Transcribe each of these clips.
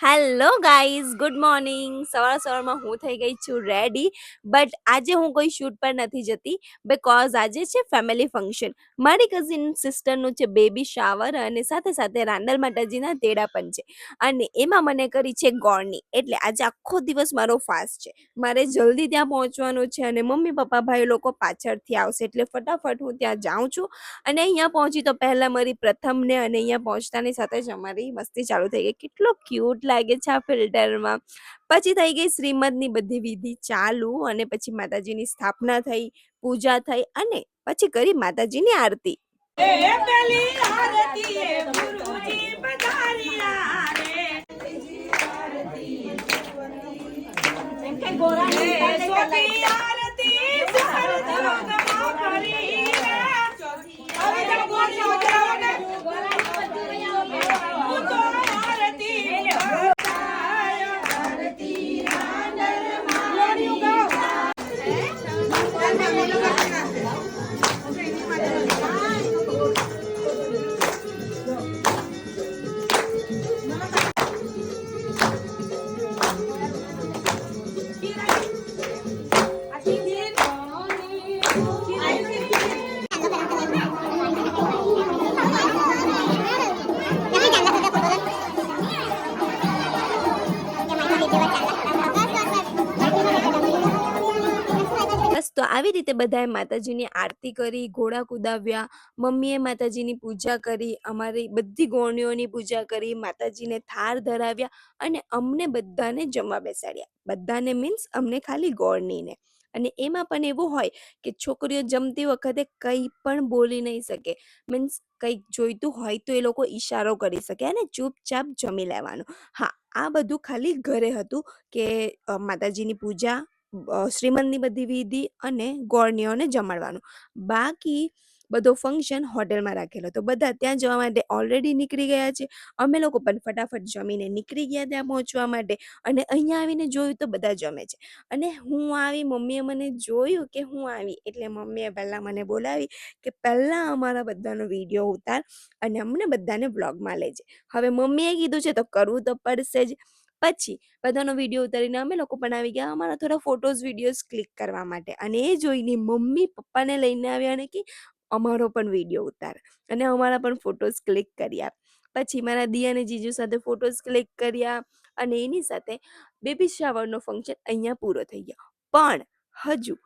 Hello guys, good morning. સવારમાં હું થઈ ગઈ છું રેડી. બટ આજે હું કોઈ શૂટ પર નથી જતી બિકોઝ આજે છે ફેમિલી ફંક્શન. મારી કઝિન સિસ્ટરનું છે બેબી શાવર અને સાથે સાથે રાંદલ માતાજીના તેડા પણ છે. અને એમાં મને કરી છે ગોળની, એટલે આજે આખો દિવસ મારો ફાસ્ટ છે. મારે જલ્દી ત્યાં પહોંચવાનું છે અને મમ્મી પપ્પા ભાઈ લોકો પાછળથી આવશે, એટલે ફટાફટ હું ત્યાં જાઉં છું. અને અહીંયા પહોંચી તો પહેલાં મારી પ્રથમને અને અહીંયા પહોંચતાની સાથે જ અમારી મસ્તી ચાલુ થઈ ગઈ. કેટલો ક્યુટ લાગે છે આ ફિલ્ટરમાં. પછી થઈ ગઈ શ્રીમદની બધી વિધિ ચાલુ અને પછી માતાજીની સ્થાપના થઈ, પૂજા થઈ અને પછી કરી માતાજીની આરતી. તો આવી રીતે બધાએ માતાજીની આરતી કરી, ઘોડા કુદાવ્યા, મમ્મીએ માતાજીની પૂજા કરી, અમારી બધી ગોળણીઓની પૂજા કરી, માતાજીને થાળ ધરાવ્યા અને અમને બધાને જમવા બેસાડ્યા. બધાને મીન્સ અમને ખાલી ગોળણીને. અને એમાં પણ એવું હોય કે છોકરીઓ જમતી વખતે કંઈ પણ બોલી નહીં શકે. મીન્સ કંઈક જોઈતું હોય તો એ લોકો ઈશારો કરી શકે અને ચૂપચાપ જમી લેવાનું. હા, આ બધું ખાલી ઘરે હતું કે માતાજીની પૂજા, શ્રીમંતની બધી વિધિ અને ગોળણીઓને જમાડવાનું. બાકી બધો ફંક્શન હોટલમાં રાખેલો, તો બધા ત્યાં જવા માટે ઓલરેડી નીકળી ગયા છે. અમે લોકો પણ ફટાફટ જમીને નીકળી ગયા ત્યાં પહોંચવા માટે. અને અહીંયા આવીને જોયું તો બધા જમે છે. અને હું આવી, મમ્મીએ મને જોયું કે હું આવી એટલે મમ્મીએ પહેલાં મને બોલાવી કે પહેલાં અમારા બધાનો વિડીયો ઉતાર અને અમને બધાને વ્લોગમાં લેજે. હવે મમ્મીએ કીધું છે તો કરવું તો પડશે જ. પછી બધાનો વિડીયો ઉતારીને અમે લોકો પણ આવી ગયા અમારા થોડા ફોટોઝ વિડીયોઝ ક્લિક કરવા માટે. અને એ જોઈને મમ્મી પપ્પાને લઈને આવ્યા અને કે અમારો પણ વિડીયો ઉતાર અને અમારા પણ ફોટોઝ ક્લિક કર્યા. પછી મારા દી અને જીજુ સાથે ફોટોઝ ક્લિક કર્યા અને એની સાથે બેબી શાવરનો ફંક્શન અહીંયા પૂરો થઈ ગયો. પણ હજુ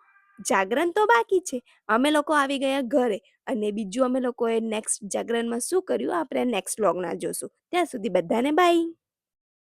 જાગરણ તો બાકી છે. અમે લોકો આવી ગયા ઘરે અને બીજું અમે લોકોએ નેક્સ્ટ જાગરણમાં શું કર્યું આપણે નેક્સ્ટ વ્લોગમાં જોશું. ત્યાં સુધી બધાને બાય.